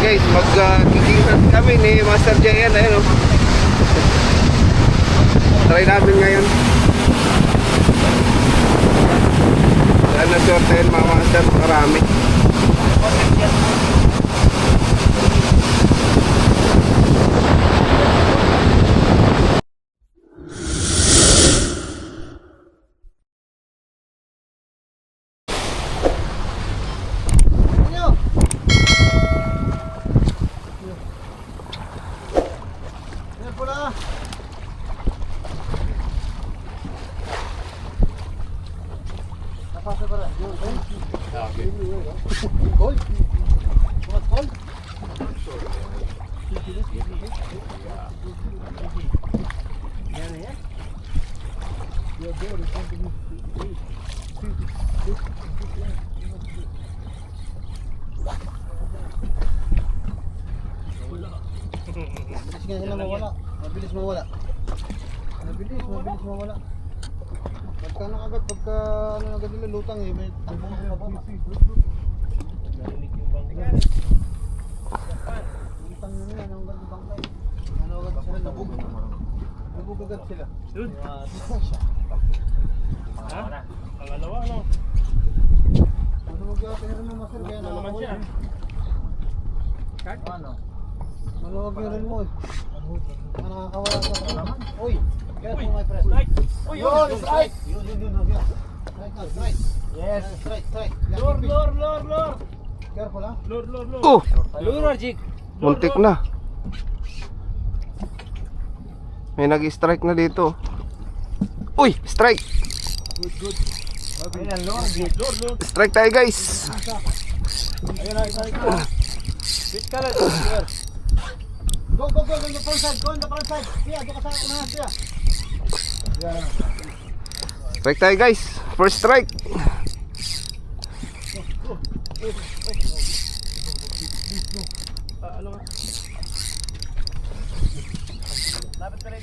guys, mag-kikingan kami ni Master J. Ayun oh. Try namin ngayon. Dahil na-shorten mga master, marami. Mabilis mawala. Mabilis mawala. Pagka nakagat, pagka ano agad nila lutang eh, may takbo ng kababa. Narinig yung bangkay. Lutang na nila, ang ganda bangkay. Ano agad sila, nabug. Nabug agad sila. Yun. Ha? Pangalawa ano? Ano mag-iapin rin mo master, kaya naman siya. Ano? Maluwag yung rin mo eh. Nakakawala sa kalaman. Uy! Careful my friend. Strike! Uy! Yun! Strike! Yun. Strike. Yes! Strike. Lord! Careful ha? Lord! Oh! Lord, Jig! Muntik na. May nag-strike na dito. Uy! Strike! Good. Ayan, Lord. Strike tayo guys. Ayun na, strike ko. Bit ka lang! Go, on the front side, Pia, doon ka sa unahan, Pia. Yan. Strike tayo guys. First strike. Ano nga? Lapit ka rin.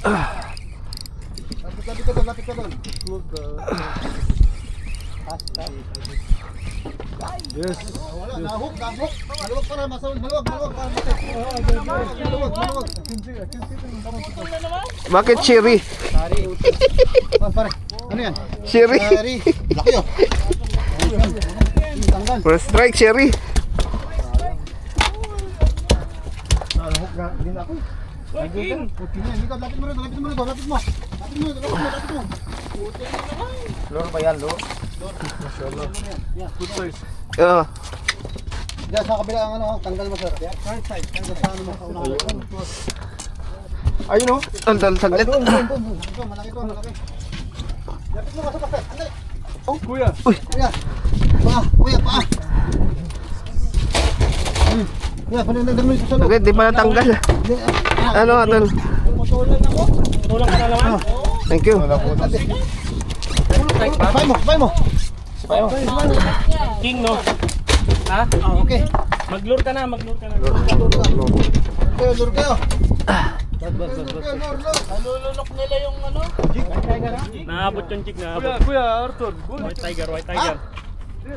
Lapit ka doon. Good. Yes. Wala, nahuk. Maluwag para, maluwag. Maluwag. Bakit cherry? Pare, ano yan? Cherry. Laki oh. Tanggal. First strike cherry. Nahuk din ako. King! Puti na, hindi ka, lapit mo. Lapit mo. Puti na naman. Lord ba yan, Lord? Good choice. Diyan sa kabila ang ano, tanggal mo sir. Right side, tanggal sa ano mo sa unahan. Ayun oh. Tandal saglit. Doon. Malaki to. Lapit mo masuk sir. Andali. Oh, kuya! Kuya, paa. Kuya, panindagdag mo yung susunod. Okay, di pa natanggal. Ano atol? Tulong ka na naman? Thank you. Sabay mo. King, no? Ha? Okay. Mag-lure ka na. Lure kayo. Nalulunok nila yung ano? Jig? Tiger ha? Naabot yung jig, naabot. Kuya, Arthur. White tiger.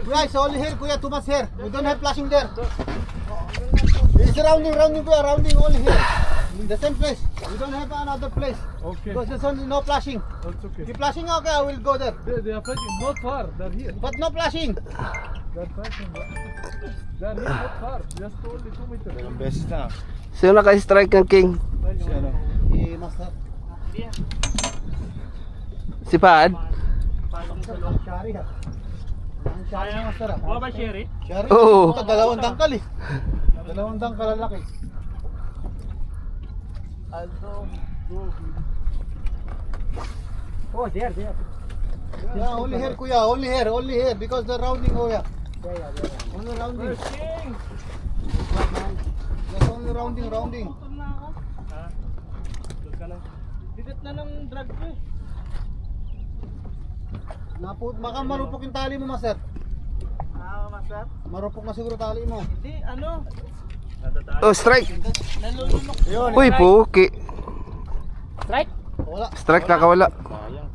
Kuya, it's only here, kuya, too much here. We don't have flashing there. It's rounding, kuya, rounding only here. The same place. We don't have another place. Okay. Because there's only no flashing. That's okay. If flashing, okay, I will go there. They are flashing not far. They're here. But no flashing. They're flashing. They're here not far. Just only 2 meters. Best na. Sino naka-strike ng king? Si ano? Master. Si Pad? Shari ha. Ang shari ng master ha. Wala ba Sherry? Shari? Oo. Ito, dalawang dangkal eh. Dalawang dangkal lalaki. Oh, there. Yeah, only here, kuya. Only here. Because the rounding, oh yeah. Only rounding. King! Just only rounding. Motor na ako. Ha? Doon ka na. Didit na ng drag ko eh. Baka marupok yung tali mo, master. Master? Marupok na siguro tali mo. Hindi, ano? Oh, strike. Nalulunok. Uy, puki. Strike? Wala. Strike nakawala. Sayang.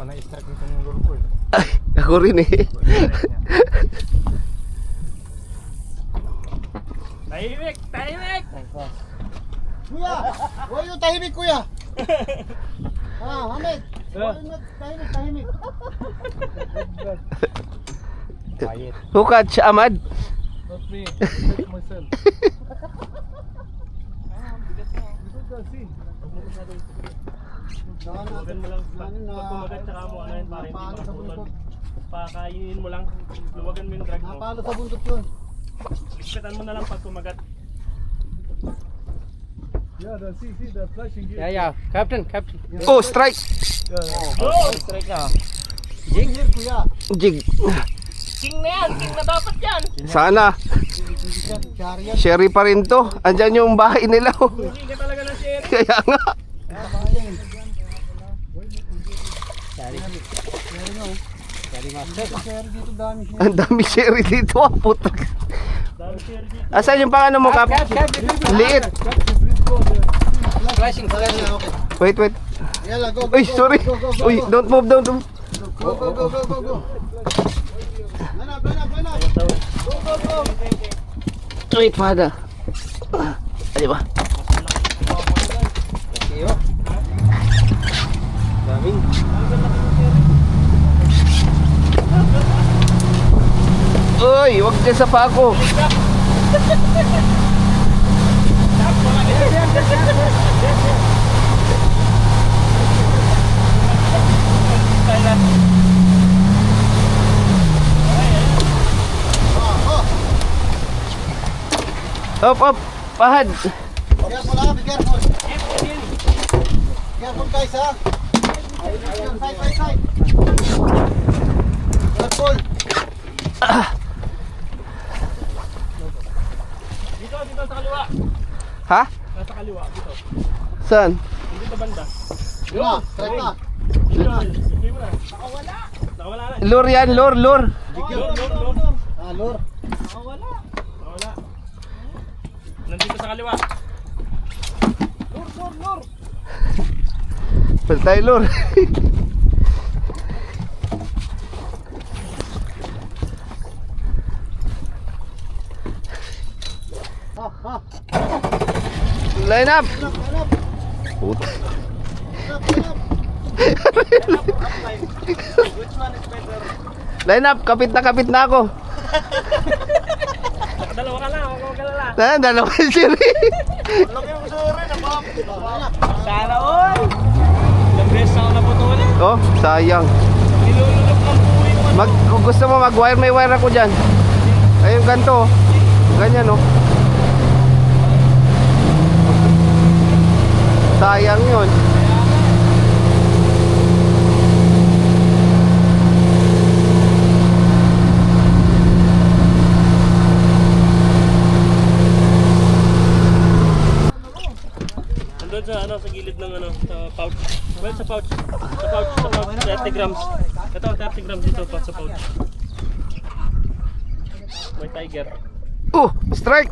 na-strike nitong lure ko eh. Ay, ako rin eh. Tahimik! Tahimik! Kuya! Huwag yung tahimik, kuya! Hamid! Huwag yung tahimik! Quiet. Who catch Ahmad? Not me. I catch myself. Luwagan mo lang. Pag kumagat tsaka mo ano yun para hindi maputol. Pakainin mo lang. Luwagan mo yung drag mo. Napalo sa bundok yun. Ispetan mo na lang pag kumagat. Yeah, see the flashing gear. Yeah, Captain. Oh, strike! Strike na. Jig here, kuya. Jig. King na yan! King na dapat yan! Sana. Chariot. Sherry pa rin to. Andyan yung bahay nila. Oh. King ka talaga ng share. Kaya nga. Chariot dito dami siya. Ang dami sherry dito. Ah, putak. Dami share dito. Asan yung pang ano mo, Kap? Liit. Flashing. Wait. Yala, go. Uy, sorry. Uy, don't move. Go. Line up. Go. Wait, Father. Ay ba? Daming. Uy, wag dyan sa pako. Up, pahad. Careful ha, be careful. Careful guys ha. Side. Careful. Dito sa kaliwa. Ha? Nasa kaliwa, dito. Saan? Dito banda. Strike na. Dito mo na. Nakawala na. Lure yan, lure. Lord. Lure. Nakawala. Nandito sa kaliwa. Lord. Pwede tayo lure. Line up. Puta. Line up, kapit na ako. Dalawa ka lang, huwag magalala. Dalawa yung siri. Sana all! Ilang beses ako naputulin. Oh, sayang. Nilulunok ng buhay mo. Kung gusto mo mag-wire, may wire ako dyan. Ayun, ganito. Ganyan, oh. Sayang yun. Nandun sa gilid ng sa pouch. Well, sa pouch. Sa pouch, 30 grams. Ito, 30 grams dito pa sa pouch. May tiger. Oh, strike.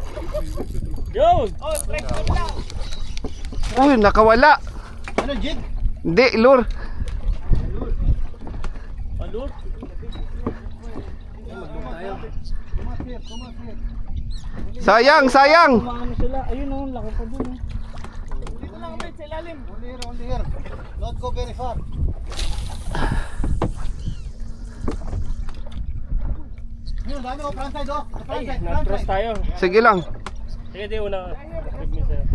Yo! Oh, strike na. Uy, nakawala. Ano, jig? Hindi, lure. Alur. Sayang. Kumano sila. Ayun oh, laki pa dun. Dito lang ulit sa ilalim. Only here. Not go very far. Yun, dami ko, front side oh. Front side. Nag-cross tayo. Sige lang. Sige, di una. Big miss sa'yo.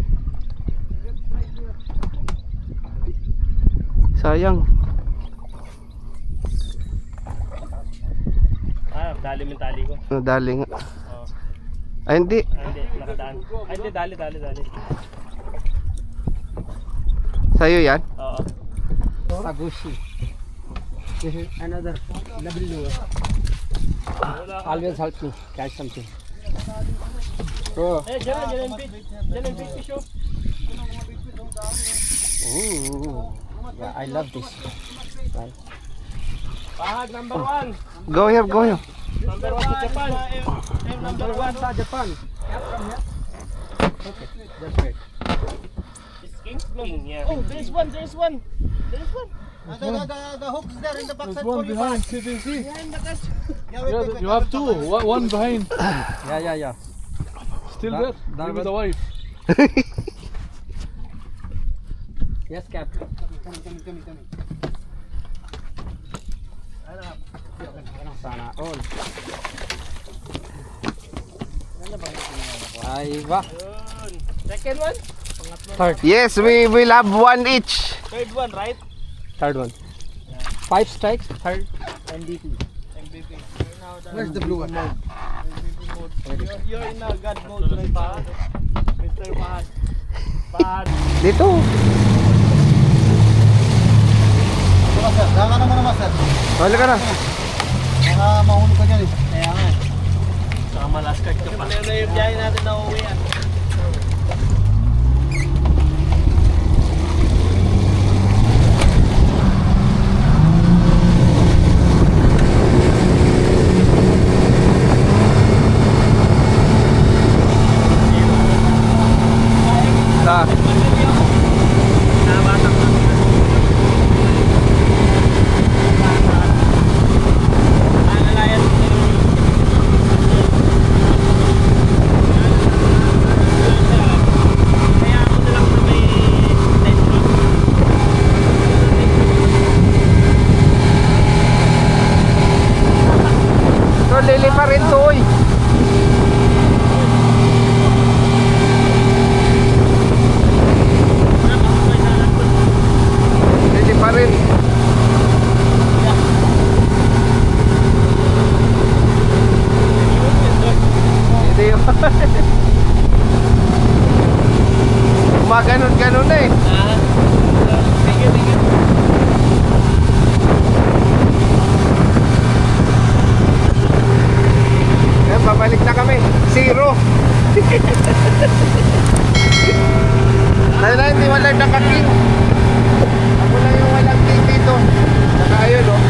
Sayang. Dali yung tali ko. Nadali nga. Oo. Ay, hindi. Hindi, nakadaan. Ay, hindi, dali. Sa'yo yan? Oo. Tagushi. This is another W. Always help me catch something. Oh. Eh, dyan yung big fish oh. Ooh. Yeah, I love this. Right. Pahag number 1. Go here. Number 1 sa Japan. Number 1 sa Japan. Okay, that's great. King? King, yeah. Oh, there's one. There's one. The hooks there in the There's backside one for you. behind, see. Behind the catch. Yeah, wait, wait, wait. You have two, one behind. Yeah. Still That- there? that Give was- it the wife. Yes, Cap. Coming. Sana all. Ay, ba? Yun. Second one. Third. Yes, we will have one each. Third one, right? Third one. 5 strikes, third MVP. MVP. Where's the blue one? You're in a God mode right now. Mr. Pahad. Pahad. Dito. Master, dahan ka naman master. Wala ka na. Baka mahulog ka dyan eh. Kaya nga. Saka malaskart ka pa. Ano yung biyahe natin na uuwi yan? Sa. So, lili pa rin to, oy. Lili pa rin. Hindi yun. Gumaganon-ganon na eh. Ayan, babalik na kami. 0. Tayo na, hindi wala nakaking. Ako lang yung walang king dito. Saka ayun, oh.